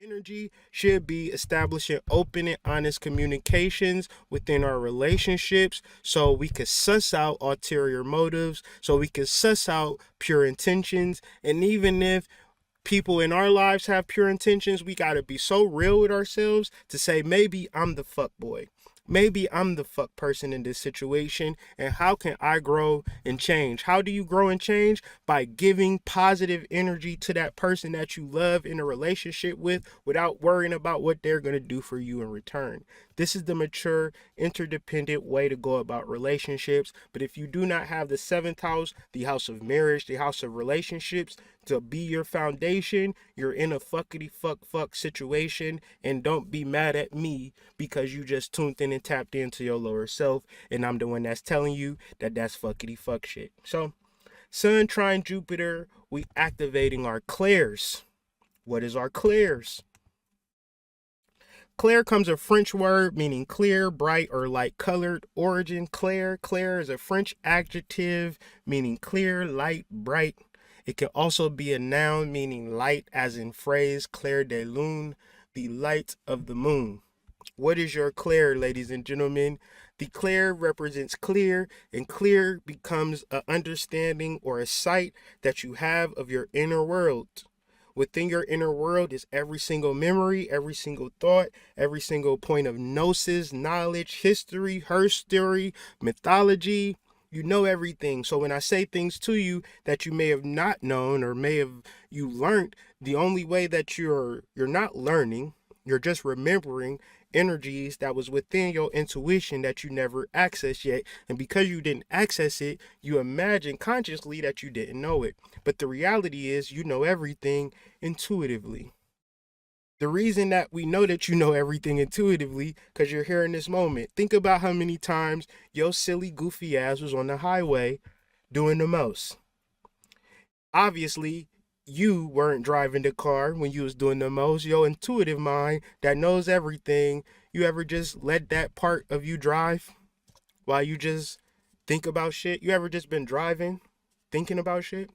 energy should be establishing open and honest communications within our relationships so we can suss out ulterior motives, so we can suss out pure intentions. And even if people in our lives have pure intentions, we got to be so real with ourselves to say, maybe I'm the fuck boy. Maybe I'm the fuck person in this situation, and how can I grow and change? How do you grow and change? By giving positive energy to that person that you love in a relationship with without worrying about what they're going to do for you in return. This is the mature, interdependent way to go about relationships. But if you do not have the seventh house, the house of marriage, the house of relationships, to be your foundation, you're in a fuckity fuck situation. And don't be mad at me because you just tuned in and tapped into your lower self, and I'm the one that's telling you that that's fuckity fuck shit. So Sun trine Jupiter, we activating our clairs. What is our clairs? Clair comes a French word meaning clear, bright, or light colored. Origin, clair. Clair is a French adjective meaning clear, light, bright. It can also be a noun meaning light, as in phrase clair de lune, the light of the moon. What is your clair, ladies and gentlemen? The clair represents clear, and clear becomes an understanding or a sight that you have of your inner world. Within your inner world is every single memory, every single thought, every single point of gnosis, knowledge, history, her story, mythology. You know everything. So when I say things to you that you may have not known or may have you learned, the only way that you're not learning, you're just remembering energies that was within your intuition that you never accessed yet. And because you didn't access it, you imagine consciously that you didn't know it. But the reality is you know everything intuitively. The reason that we know that you know everything intuitively, because you're here in this moment. Think about how many times your silly, goofy ass was on the highway doing the most. Obviously, you weren't driving the car when you was doing the most. Your intuitive mind that knows everything, you ever just let that part of you drive while you just think about shit? You ever just been driving, thinking about shit?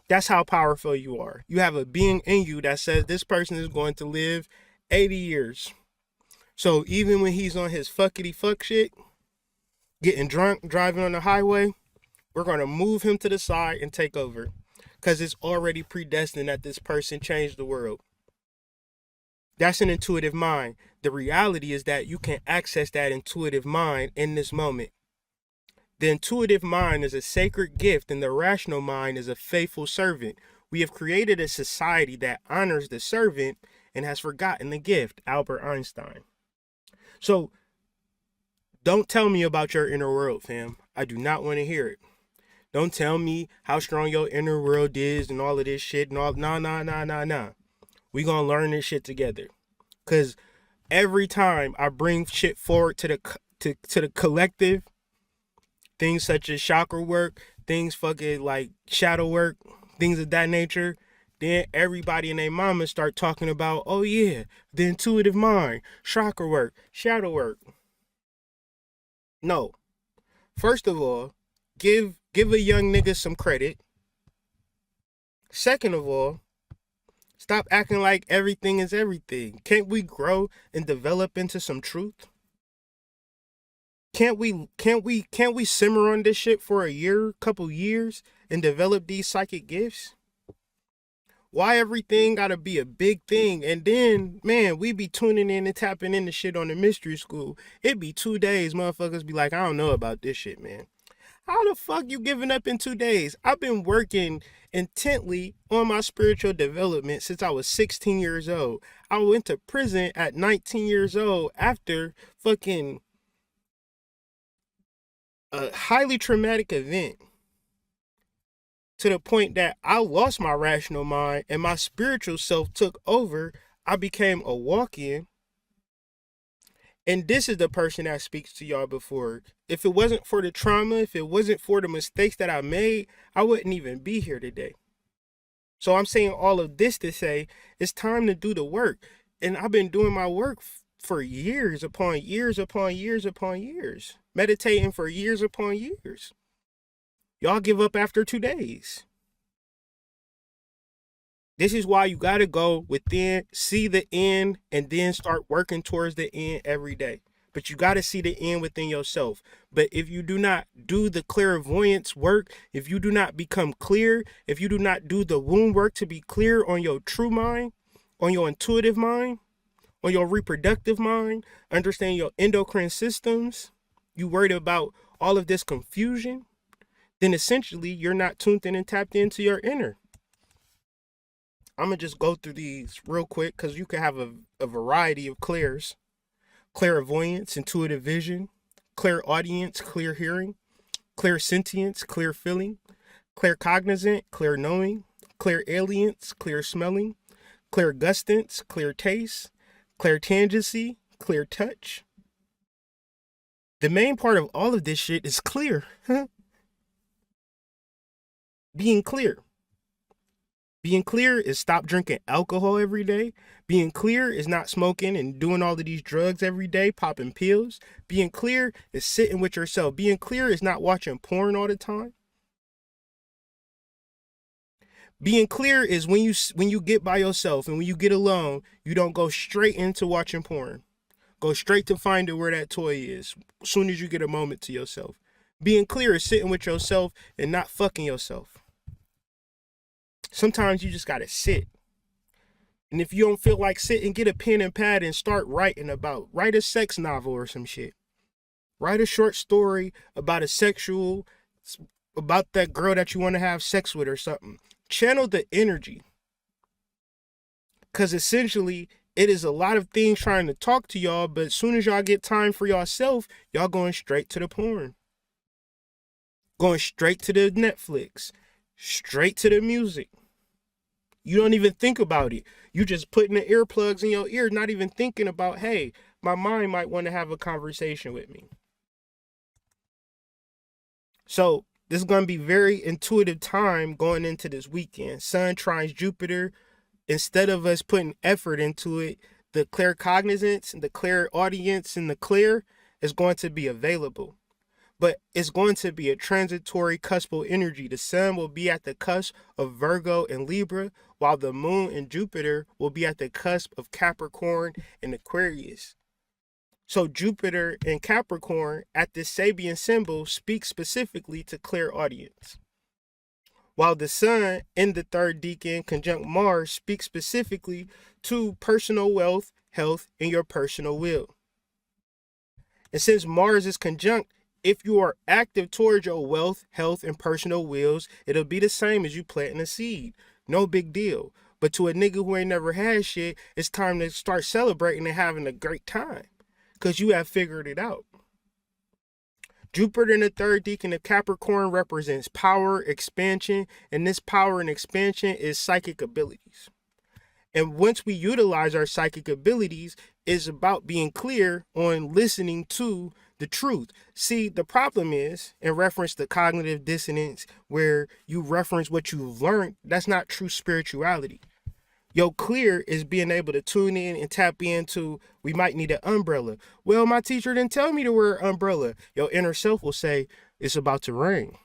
That's how powerful you are. You have a being in you that says this person is going to live 80 years. So even when he's on his fuckity fuck shit, getting drunk, driving on the highway, we're going to move him to the side and take over. Because it's already predestined that this person changed the world. That's an intuitive mind. The reality is that you can access that intuitive mind in this moment. The intuitive mind is a sacred gift, and the rational mind is a faithful servant. We have created a society that honors the servant and has forgotten the gift. Albert Einstein. So don't tell me about your inner world, fam. I do not want to hear it. Don't tell me how strong your inner world is and all of this shit and all. Nah. We gonna learn this shit together. Cause every time I bring shit forward to the collective, things such as chakra work, things fucking like shadow work, things of that nature, then everybody and their mama start talking about, oh yeah, the intuitive mind, chakra work, shadow work. No. First of all, give a young nigga some credit. Second of all, stop acting like everything is everything. Can't we grow and develop into some truth? Can't we simmer on this shit for a year, couple years, and develop these psychic gifts? Why everything gotta be a big thing? And then, man, we be tuning in and tapping into shit on the mystery school. It be 2 days, motherfuckers be like, I don't know about this shit, man. How the fuck you giving up in 2 days? I've been working intently on my spiritual development since I was 16 years old. I went to prison at 19 years old after fucking a highly traumatic event, to the point that I lost my rational mind and my spiritual self took over. I became a walk-in. And this is the person that speaks to y'all before. If it wasn't for the trauma, if it wasn't for the mistakes that I made, I wouldn't even be here today. So I'm saying all of this to say it's time to do the work. And I've been doing my work for years upon years upon years upon years. Meditating for years upon years. Y'all give up after 2 days. This is why you got to go within, see the end, and then start working towards the end every day. But you got to see the end within yourself. But if you do not do the clairvoyance work, if you do not become clear, if you do not do the womb work to be clear on your true mind, on your intuitive mind, on your reproductive mind, understand your endocrine systems, you worried about all of this confusion, then essentially you're not tuned in and tapped into your inner. I'm gonna just go through these real quick because you can have a variety of clairs: clairvoyance, intuitive vision, clairaudience, clear hearing, clairsentience, clear feeling, claircognizant, clear knowing, clairalience, clear smelling, clairgustance, clear taste, clairtangency, clear touch. The main part of all of this shit is clear. Being clear. Being clear is stop drinking alcohol every day. Being clear is not smoking and doing all of these drugs every day, popping pills. Being clear is sitting with yourself. Being clear is not watching porn all the time. Being clear is when you get by yourself and when you get alone, you don't go straight into watching porn. Go straight to finding where that toy is as soon as you get a moment to yourself. Being clear is sitting with yourself and not fucking yourself. Sometimes you just gotta sit. And if you don't feel like sitting, get a pen and pad and start writing write a sex novel or some shit. Write a short story about about that girl that you want to have sex with or something. Channel the energy. Because essentially, it is a lot of things trying to talk to y'all, but as soon as y'all get time for yourself, y'all going straight to the porn. Going straight to the Netflix. Straight to the music. You don't even think about it. You just putting the earplugs in your ear, not even thinking about, hey, my mind might want to have a conversation with me. So this is going to be very intuitive time going into this weekend. Sun trines Jupiter. Instead of us putting effort into it, the claircognizance, the clairaudience, and the clear is going to be available. But it's going to be a transitory cuspal energy. The sun will be at the cusp of Virgo and Libra, while the moon and Jupiter will be at the cusp of Capricorn and Aquarius. So Jupiter and Capricorn at this Sabian symbol speak specifically to clairaudience, while the sun in the third decan conjunct Mars speaks specifically to personal wealth, health, and your personal will. And since Mars is conjunct, if you are active towards your wealth, health, and personal wills, it'll be the same as you planting a seed. No big deal. But to a nigga who ain't never had shit, it's time to start celebrating and having a great time. Because you have figured it out. Jupiter in the third decan of Capricorn represents power, expansion, and this power and expansion is psychic abilities. And once we utilize our psychic abilities, it's about being clear on listening to the truth. See, the problem is, in reference to cognitive dissonance, where you reference what you've learned, that's not true spirituality. Your clear is being able to tune in and tap into, we might need an umbrella. Well, my teacher didn't tell me to wear an umbrella. Your inner self will say, it's about to rain.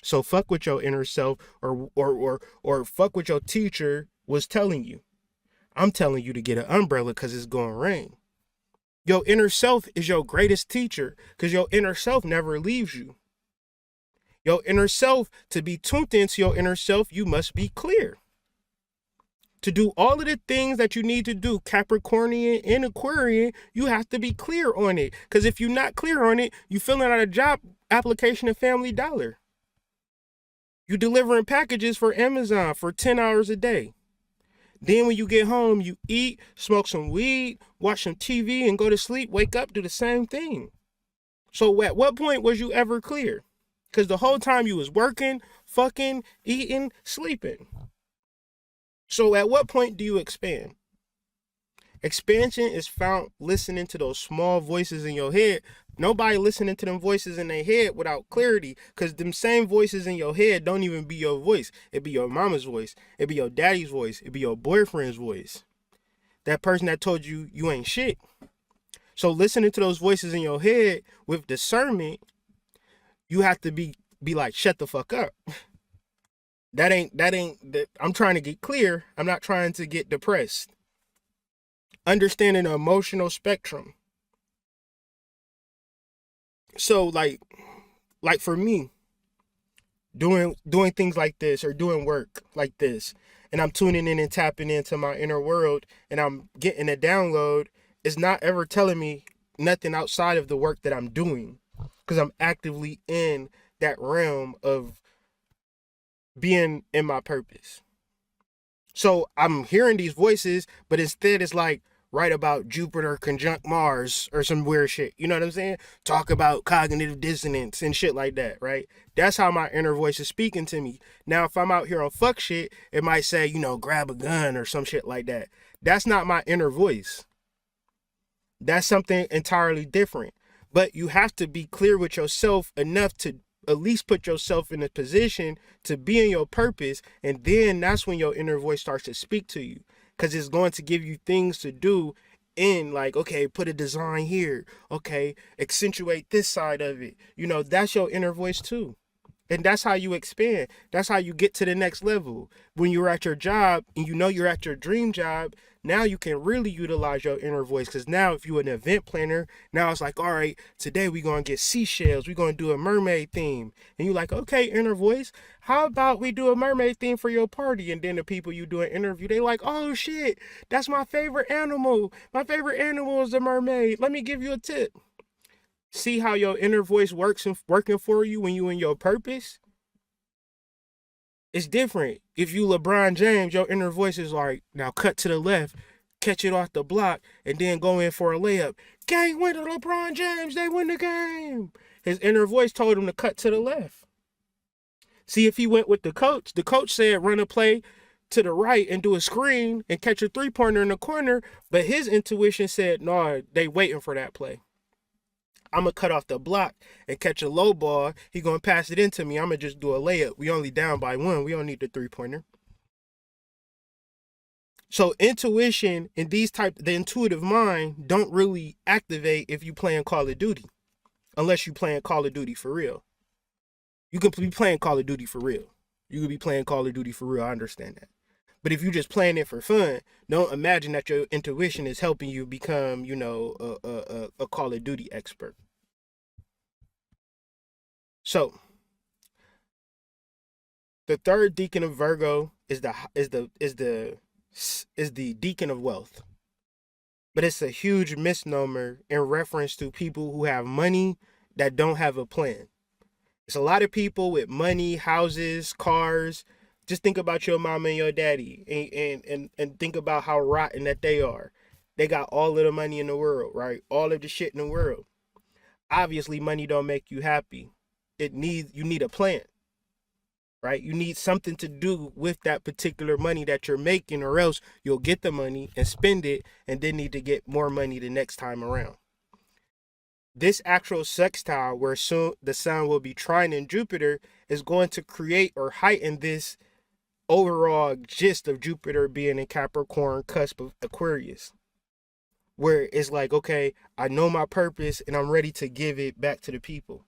So fuck with your inner self or fuck what your teacher was telling you. I'm telling you to get an umbrella because it's going to rain. Your inner self is your greatest teacher because your inner self never leaves you. Your inner self, to be tuned into your inner self, you must be clear. To do all of the things that you need to do, Capricornian and Aquarian, you have to be clear on it. Because if you're not clear on it, you filling out a job application at Family Dollar. You delivering packages for Amazon for 10 hours a day. Then when you get home, you eat, smoke some weed, watch some TV, and go to sleep, wake up, do the same thing. So at what point was you ever clear? Because the whole time you was working, fucking, eating, sleeping. So at what point do you expand? Expansion is found listening to those small voices in your head. Nobody listening to them voices in their head without clarity, because them same voices in your head don't even be your voice. It be your mama's voice. It be your daddy's voice. It be your boyfriend's voice. That person that told you you ain't shit. So listening to those voices in your head with discernment, you have to be like, shut the fuck up. I'm trying to get clear. I'm not trying to get depressed. Understanding the emotional spectrum. So like for me, doing things like this or doing work like this, and I'm tuning in and tapping into my inner world and I'm getting a download, is not ever telling me nothing outside of the work that I'm doing, because I'm actively in that realm of being in my purpose. So I'm hearing these voices, but instead it's like, write about Jupiter conjunct Mars or some weird shit. You know what I'm saying? Talk about cognitive dissonance and shit like that, right? That's how my inner voice is speaking to me. Now, if I'm out here on fuck shit, it might say, grab a gun or some shit like that. That's not my inner voice. That's something entirely different. But you have to be clear with yourself enough to at least put yourself in a position to be in your purpose. And then that's when your inner voice starts to speak to you, because it's going to give you things to do in, like, okay, put a design here. Okay, accentuate this side of it. That's your inner voice too. And that's how you expand. That's how you get to the next level. When you're at your job and you're at your dream job, now you can really utilize your inner voice. Because now if you're an event planner, now it's like, all right, today we're going to get seashells. We're going to do a mermaid theme. And you're like, okay, inner voice, how about we do a mermaid theme for your party? And then the people you do an interview, they like, oh shit, that's my favorite animal. My favorite animal is a mermaid. Let me give you a tip. See how your inner voice works and working for you when you in your purpose? It's different. If you LeBron James, your inner voice is like, now cut to the left, catch it off the block, and then go in for a layup. Game winner, LeBron James, they win the game. His inner voice told him to cut to the left. See, if he went with the coach said run a play to the right and do a screen and catch a three-pointer in the corner, but his intuition said, no, they waiting for that play. I'm going to cut off the block and catch a low ball. He going to pass it into me. I'm going to just do a layup. We only down by one. We don't need the three-pointer. So intuition and the intuitive mind don't really activate if you playing Call of Duty, unless you playing Call of Duty for real. You can be playing Call of Duty for real. You could be playing Call of Duty for real. I understand that. But if you're just playing it for fun, don't imagine that your intuition is helping you become, a Call of Duty expert. So, the third deacon of Virgo is the deacon of wealth. But it's a huge misnomer in reference to people who have money that don't have a plan. It's a lot of people with money, houses, cars. Just think about your mama and your daddy and think about how rotten that they are. They got all of the money in the world, right? All of the shit in the world. Obviously, money don't make you happy. You need a plan, right? You need something to do with that particular money that you're making, or else you'll get the money and spend it and then need to get more money the next time around. This actual sextile, where soon the sun will be trine in Jupiter, is going to create or heighten this overall gist of Jupiter being in Capricorn, cusp of Aquarius, where it's like, okay, I know my purpose and I'm ready to give it back to the people.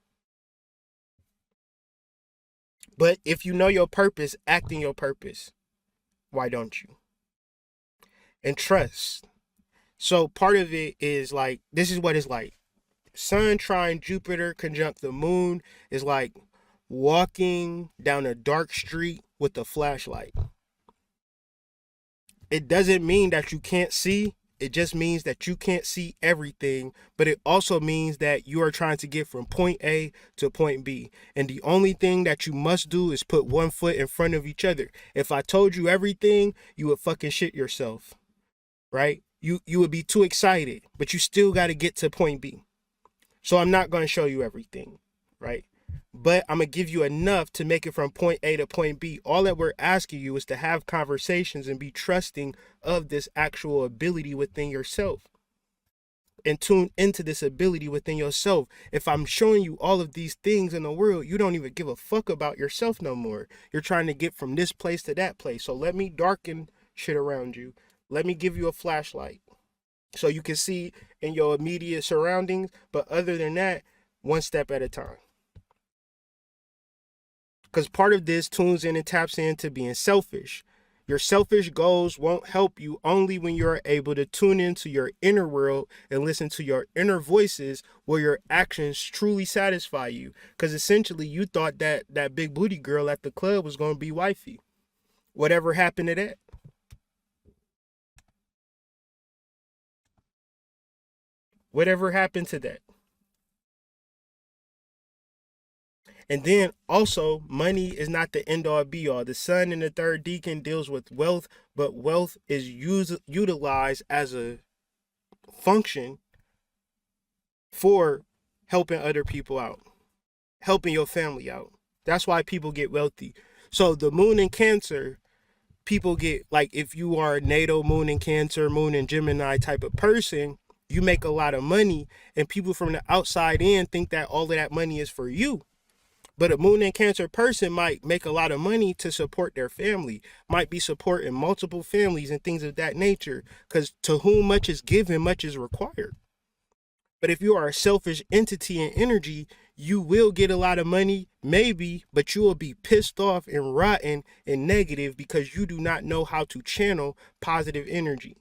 But if you know your purpose, act in your purpose. Why don't you? And trust. So part of it is like, this is what it's like. Sun trine Jupiter conjunct the moon is like walking down a dark street with a flashlight. It doesn't mean that you can't see. It just means that you can't see everything, but it also means that you are trying to get from point A to point B. And the only thing that you must do is put one foot in front of each other. If I told you everything, you would fucking shit yourself, right? You would be too excited, but you still got to get to point B. So I'm not going to show you everything, right? But I'm going to give you enough to make it from point A to point B. All that we're asking you is to have conversations and be trusting of this actual ability within yourself, and tune into this ability within yourself. If I'm showing you all of these things in the world, you don't even give a fuck about yourself no more. You're trying to get from this place to that place. So let me darken shit around you. Let me give you a flashlight so you can see in your immediate surroundings. But other than that, one step at a time. Because part of this tunes in and taps into being selfish. Your selfish goals won't help you only when you're able to tune into your inner world and listen to your inner voices where your actions truly satisfy you. Because essentially you thought that that big booty girl at the club was going to be wifey. Whatever happened to that? Whatever happened to that? And then also, money is not the end all be all. The sun in the third decan deals with wealth, but wealth is utilized as a function for helping other people out, helping your family out. That's why people get wealthy. So the moon in Cancer, people get, like, if you are a natal moon in Cancer, moon in Gemini type of person, you make a lot of money, and people from the outside in think that all of that money is for you. But a moon in Cancer person might make a lot of money to support their family, might be supporting multiple families and things of that nature, because to whom much is given, much is required. But if you are a selfish entity and energy, you will get a lot of money, maybe, but you will be pissed off and rotten and negative because you do not know how to channel positive energy.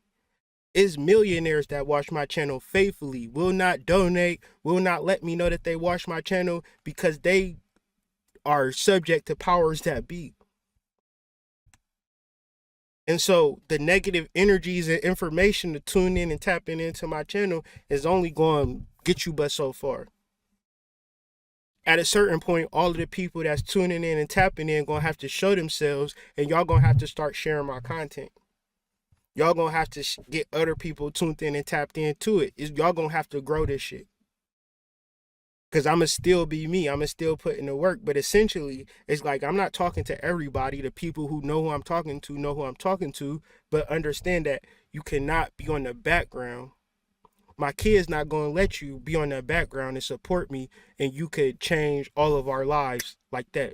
It's millionaires that watch my channel faithfully, will not donate, will not let me know that they watch my channel because they are subject to powers that be. And so the negative energies and information to tune in and tapping into my channel is only going to get you but so far. At a certain point, all of the people that's tuning in and tapping in going to have to show themselves, and y'all going to have to start sharing my content. Y'all going to have to get other people tuned in and tapped into it. Y'all going to have to grow this shit. Because I'm going to still be me. I'm going to still put in the work. But essentially, it's like I'm not talking to everybody. The people who know who I'm talking to know who I'm talking to. But understand that you cannot be on the background. My kid's not going to let you be on the background and support me, and you could change all of our lives like that.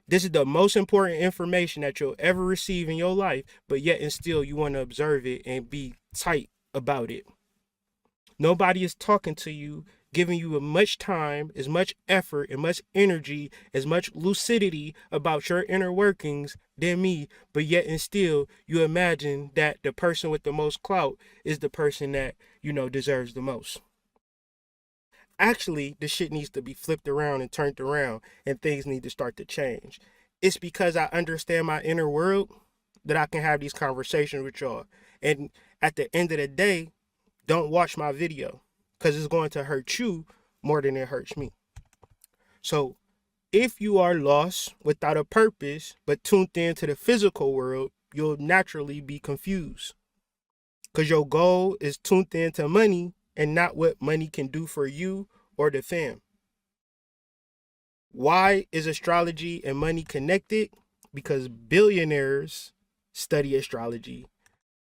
This is the most important information that you'll ever receive in your life, but yet and still you want to observe it and be tight about it. Nobody is talking to you, giving you as much time, as much effort, and much energy, as much lucidity about your inner workings than me, but yet and still you imagine that the person with the most clout is the person that, deserves the most. Actually, the shit needs to be flipped around and turned around, and things need to start to change. It's because I understand my inner world that I can have these conversations with y'all. And at the end of the day, don't watch my video because it's going to hurt you more than it hurts me. So if you are lost without a purpose, but tuned into the physical world, you'll naturally be confused because your goal is tuned into money and not what money can do for you or the fam. Why is astrology and money connected? Because billionaires study astrology.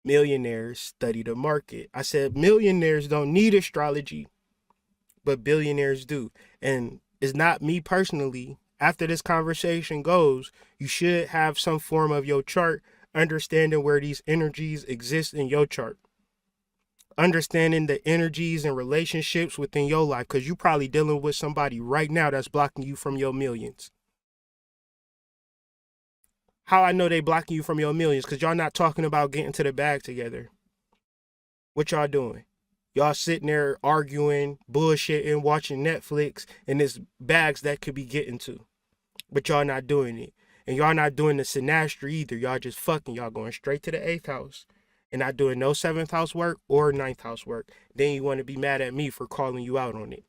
Millionaires study the market. I said millionaires don't need astrology, but billionaires do. And it's not me personally. After this conversation goes, you should have some form of your chart, understanding where these energies exist in your chart. Understanding the energies and relationships within your life, because you're probably dealing with somebody right now that's blocking you from your millions. How I know they blocking you from your millions? Because y'all not talking about getting to the bag together. What y'all doing? Y'all sitting there arguing, bullshitting, watching Netflix, and there's bags that could be getting to. But y'all not doing it. And y'all not doing the synastry either. Y'all just fucking. Y'all going straight to the 8th house. And not doing no 7th house work or 9th house work. Then you want to be mad at me for calling you out on it.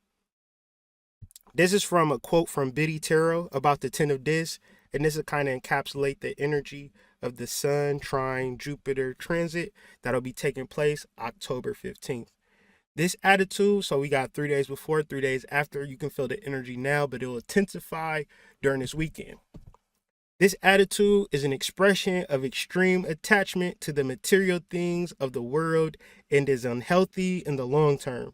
This is from a quote from Biddy Tarot about the 10 of Dis. And this will kind of encapsulate the energy of the Sun, Trine, Jupiter transit that'll be taking place October 15th. This attitude, so we got 3 days before, 3 days after. You can feel the energy now, but it will intensify during this weekend. This attitude is an expression of extreme attachment to the material things of the world and is unhealthy in the long term.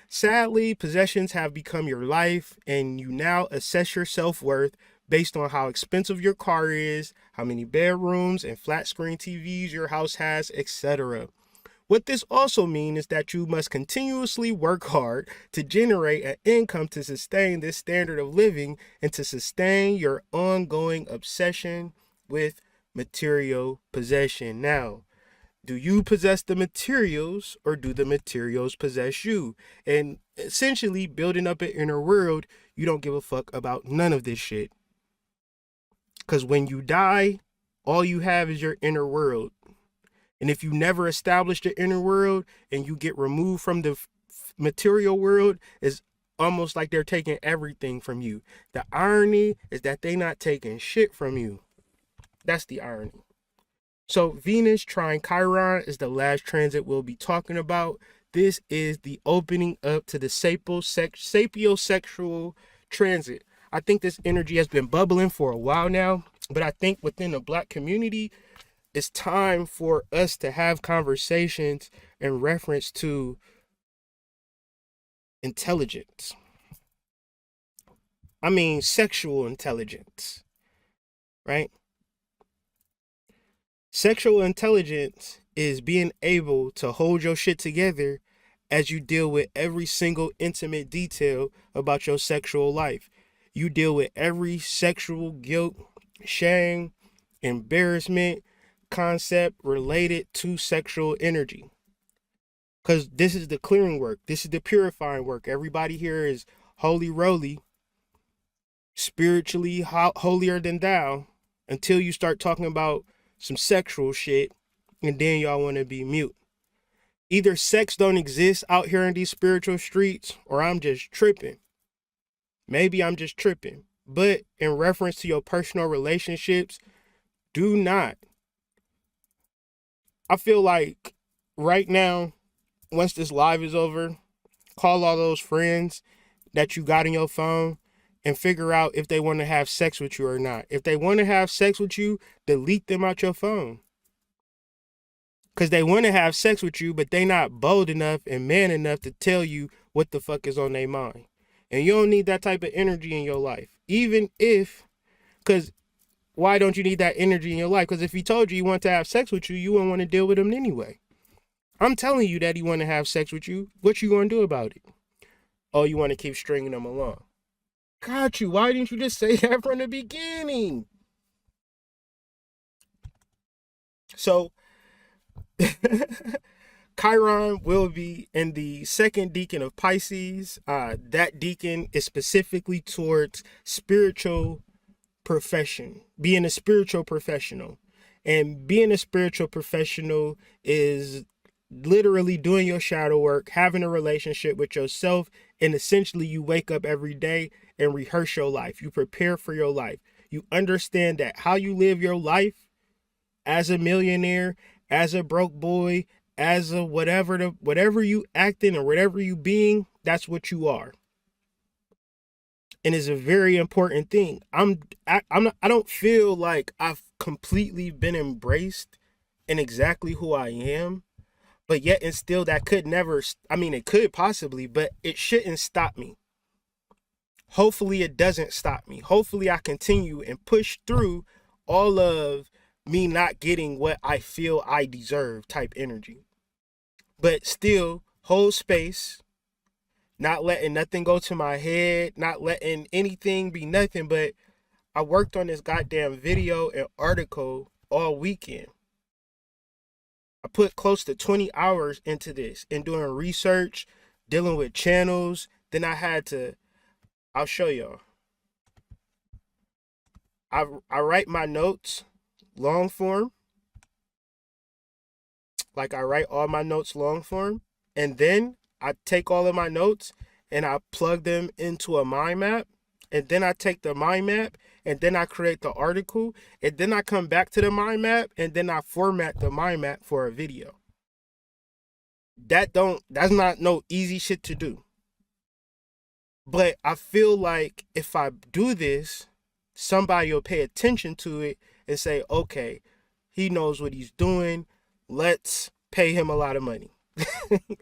Sadly, possessions have become your life, and you now assess your self-worth based on how expensive your car is, how many bedrooms and flat screen TVs your house has, etc. What this also means is that you must continuously work hard to generate an income to sustain this standard of living and to sustain your ongoing obsession with material possession. Now, do you possess the materials or do the materials possess you? And essentially, building up an inner world, you don't give a fuck about none of this shit. Because when you die, all you have is your inner world. And if you never establish the inner world and you get removed from the material world, it's almost like they're taking everything from you. The irony is that they're not taking shit from you. That's the irony. So Venus trine Chiron is the last transit we'll be talking about. This is the opening up to the sapiosexual transit. I think this energy has been bubbling for a while now, but I think within the Black community, it's time for us to have conversations in reference to intelligence. I mean, sexual intelligence, right? Sexual intelligence is being able to hold your shit together as you deal with every single intimate detail about your sexual life. You deal with every sexual guilt, shame, embarrassment, concept related to sexual energy. Because this is the clearing work. This is the purifying work. Everybody here is holy roly, spiritually holier than thou, until you start talking about some sexual shit, and then y'all want to be mute. Either sex don't exist out here in these spiritual streets, or I'm just tripping. Maybe I'm just tripping. But in reference to your personal relationships, do not. I feel like right now, once this live is over, call all those friends that you got in your phone and figure out if they want to have sex with you or not. If they want to have sex with you, delete them out your phone. Because they want to have sex with you, but they not bold enough and man enough to tell you what the fuck is on their mind. And you don't need that type of energy in your life. Even if, because why don't you need that energy in your life? Because if he told you he wanted to have sex with you, you wouldn't want to deal with him anyway. I'm telling you that he want to have sex with you. What you going to do about it? Oh, you want to keep stringing him along. Got you. Why didn't you just say that from the beginning? So, Chiron will be in the second decan of Pisces. That decan is specifically towards spiritual profession, being a spiritual professional. And being a spiritual professional is literally doing your shadow work, having a relationship with yourself, and essentially you wake up every day and rehearse your life. You prepare for your life. You understand that how you live your life as a millionaire, as a broke boy, as a whatever you acting or whatever you being, that's what you are. And it's a very important thing. I don't feel like I've completely been embraced in exactly who I am. But yet and still that could never, I mean, it could possibly, but it shouldn't stop me. Hopefully it doesn't stop me. Hopefully I continue and push through all of me not getting what I feel I deserve type energy. But still hold space, not letting nothing go to my head, not letting anything be nothing. But I worked on this goddamn video and article all weekend. I put close to 20 hours into this and doing research, dealing with channels. Then I had to, I'll show y'all. I write my notes long form. Like I write all my notes long form. And then I take all of my notes and I plug them into a mind map. And then I take the mind map and then I create the article, and then I come back to the mind map and then I format the mind map for a video. That's not no easy shit to do. But I feel like if I do this, somebody will pay attention to it and say, okay, he knows what he's doing. Let's pay him a lot of money.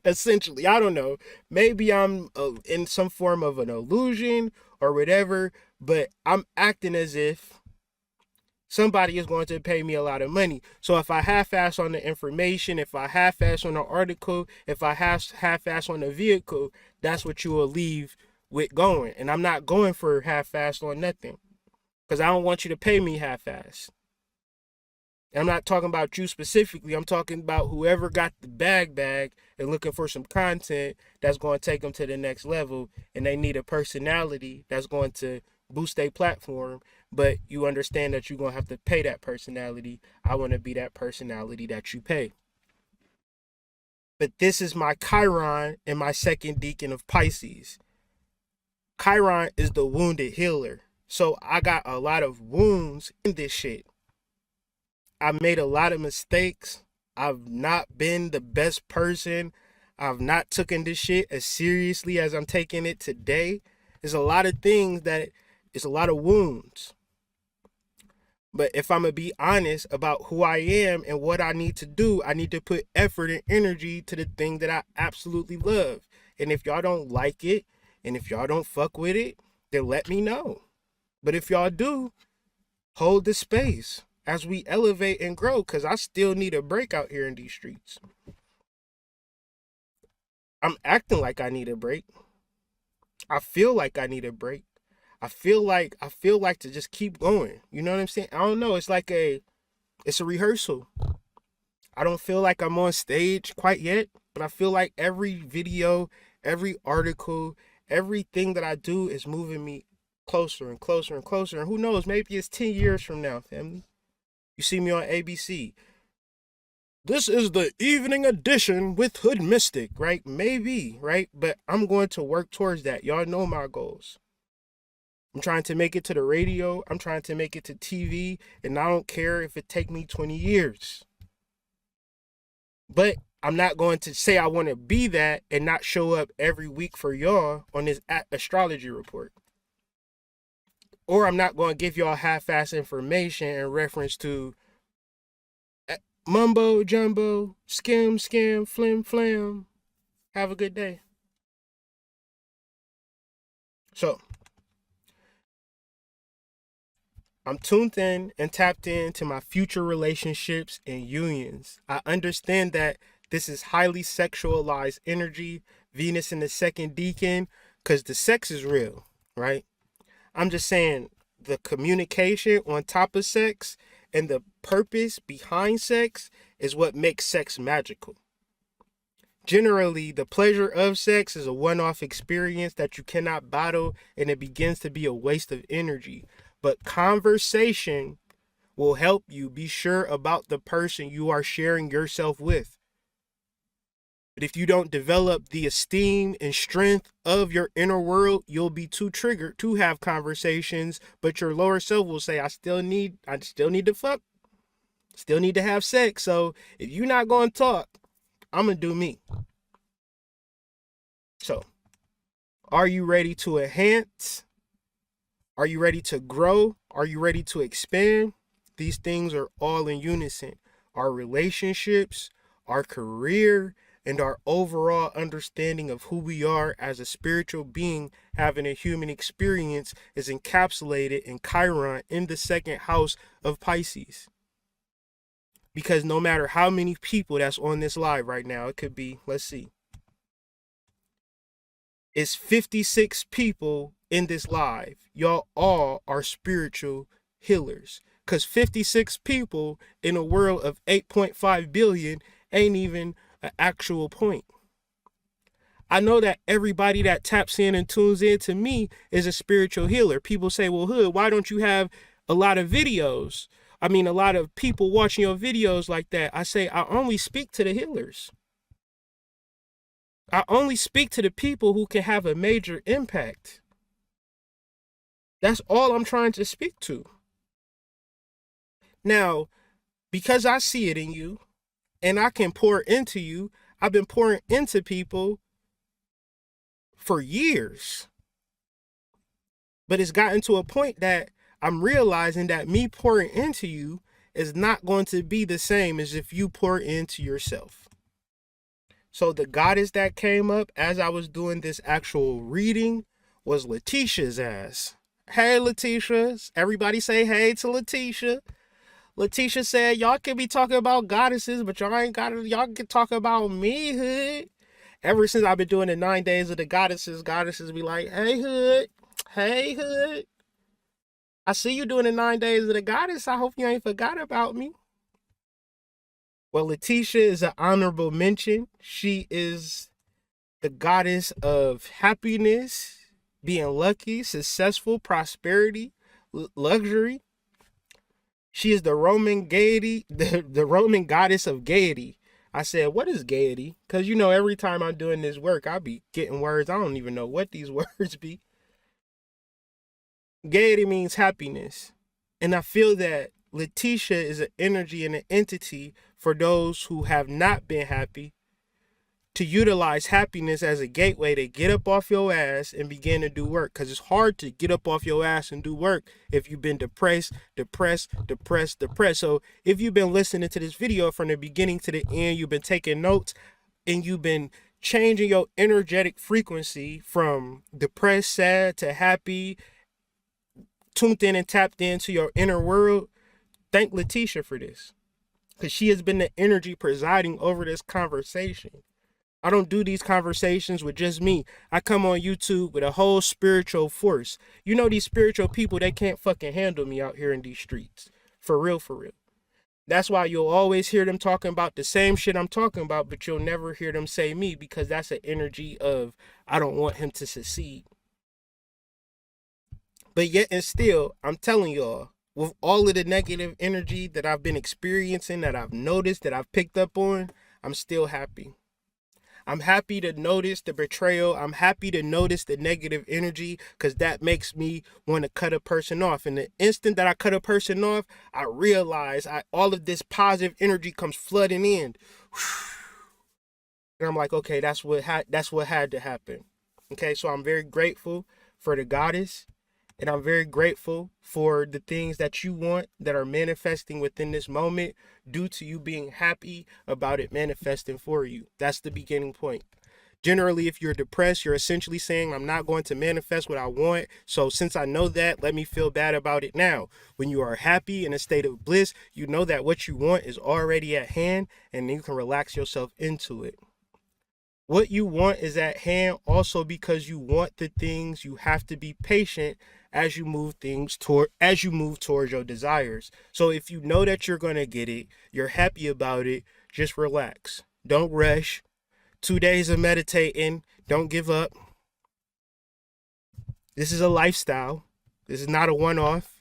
Essentially, I don't know. Maybe I'm in some form of an illusion or whatever, but I'm acting as if somebody is going to pay me a lot of money. So if I half-ass on the information, if I half-ass on the article, if I half-ass on the vehicle, that's what you will leave with going. And I'm not going for half-ass on nothing, because I don't want you to pay me half-ass. And I'm not talking about you specifically. I'm talking about whoever got the bag and looking for some content that's going to take them to the next level, and they need a personality that's going to boost their platform, but you understand that you're going to have to pay that personality. I want to be that personality that you pay. But this is my Chiron and my second decan of Pisces. Chiron is the wounded healer. So I got a lot of wounds in this shit. I made a lot of mistakes. I've not been the best person. I've not taken this shit as seriously as I'm taking it today. There's a lot of things that, it's a lot of wounds. But if I'm going to be honest about who I am and what I need to do, I need to put effort and energy to the thing that I absolutely love. And if y'all don't like it, and if y'all don't fuck with it, then let me know. But if y'all do, hold the space as we elevate and grow, because I still need a break out here in these streets. I'm acting like I need a break. I feel like I need a break. I feel like to just keep going. You know what I'm saying? I don't know. It's a rehearsal. I don't feel like I'm on stage quite yet, but I feel like every video, every article, everything that I do is moving me closer and closer and closer. And who knows, maybe it's 10 years from now, family. You see me on ABC. This is the evening edition with Hood Mystic, right? Maybe, right? But I'm going to work towards that. Y'all know my goals. I'm trying to make it to the radio. I'm trying to make it to TV. And I don't care if it take me 20 years. But I'm not going to say I want to be that and not show up every week for y'all on this astrology report. Or I'm not going to give y'all half-ass information in reference to mumbo jumbo, skim, flim, flam. Have a good day. So, I'm tuned in and tapped into my future relationships and unions. I understand that this is highly sexualized energy, Venus in the second decan, because the sex is real, right? I'm just saying the communication on top of sex and the purpose behind sex is what makes sex magical. Generally, the pleasure of sex is a one-off experience that you cannot bottle, and it begins to be a waste of energy. But conversation will help you be sure about the person you are sharing yourself with. But if you don't develop the esteem and strength of your inner world, you'll be too triggered to have conversations, but your lower self will say, I still need to fuck, still need to have sex. So if you're not going to talk, I'm going to do me. So, are you ready to enhance? Are you ready to grow? Are you ready to expand? These things are all in unison. Our relationships, our career, and our overall understanding of who we are as a spiritual being having a human experience is encapsulated in Chiron in the second house of Pisces. Because no matter how many people that's on this live right now, it could be, let's see, it's 56 people in this live. Y'all all are spiritual healers. Because 56 people in a world of 8.5 billion ain't even an actual point. I know that everybody that taps in and tunes in to me is a spiritual healer. People say, well, Hood, why don't you have a lot of videos? I mean, a lot of people watching your videos like that. I say, I only speak to the healers. I only speak to the people who can have a major impact. That's all I'm trying to speak to. Now, because I see it in you and I can pour into you, I've been pouring into people for years. But it's gotten to a point that I'm realizing that me pouring into you is not going to be the same as if you pour into yourself. So the goddess that came up as I was doing this actual reading was Leticia's ass. Hey, Leticia. Everybody say hey to Leticia. Leticia said, y'all can be talking about goddesses, but y'all can talk about me, hood. Ever since I've been doing the 9 days of the goddesses be like, hey, hood. Hey, hood. I see you doing the 9 days of the goddess. I hope you ain't forgot about me. Well, Leticia is an honorable mention. She is the goddess of happiness, being lucky, successful, prosperity, luxury. She is the Roman gaiety, the Roman goddess of gaiety. I said, what is gaiety? Because, you know, every time I'm doing this work, I be getting words. I don't even know what these words be. Gaiety means happiness. And I feel that Leticia is an energy and an entity for those who have not been happy, to utilize happiness as a gateway to get up off your ass and begin to do work. Because it's hard to get up off your ass and do work if you've been depressed. So if you've been listening to this video from the beginning to the end, you've been taking notes, and you've been changing your energetic frequency from depressed, sad to happy, tuned in and tapped into your inner world, thank Leticia for this. Because she has been the energy presiding over this conversation. I don't do these conversations with just me. I come on YouTube with a whole spiritual force. You know, these spiritual people, they can't fucking handle me out here in these streets. For real, for real. That's why you'll always hear them talking about the same shit I'm talking about, but you'll never hear them say me, because that's an energy of, I don't want him to succeed. But yet and still, I'm telling y'all, with all of the negative energy that I've been experiencing, that I've noticed, that I've picked up on, I'm still happy. I'm happy to notice the betrayal. I'm happy to notice the negative energy, because that makes me want to cut a person off. And the instant that I cut a person off, I realize all of this positive energy comes flooding in. And I'm like, okay, that's what had to happen. Okay, so I'm very grateful for the goddess. And I'm very grateful for the things that you want that are manifesting within this moment due to you being happy about it manifesting for you. That's the beginning point. Generally, if you're depressed, you're essentially saying, I'm not going to manifest what I want. So since I know that, let me feel bad about it now. When you are happy in a state of bliss, you know that what you want is already at hand, and you can relax yourself into it. What you want is at hand also because you want the things. You have to be patient as you move towards your desires. So if you know that you're going to get it, you're happy about it, just relax. Don't rush. 2 days of meditating. Don't give up. This is a lifestyle. This is not a one-off.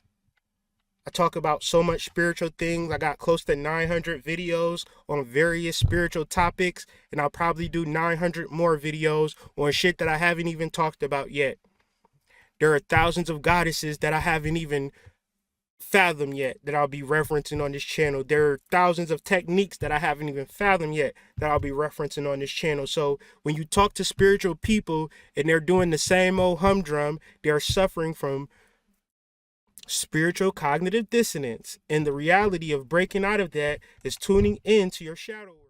I talk about so much spiritual things. I got close to 900 videos on various spiritual topics, and I'll probably do 900 more videos on shit that I haven't even talked about yet. There are thousands of goddesses that I haven't even fathomed yet that I'll be referencing on this channel. There are thousands of techniques that I haven't even fathomed yet that I'll be referencing on this channel. So when you talk to spiritual people and they're doing the same old humdrum, they're suffering from spiritual cognitive dissonance. And the reality of breaking out of that is tuning into your shadow work.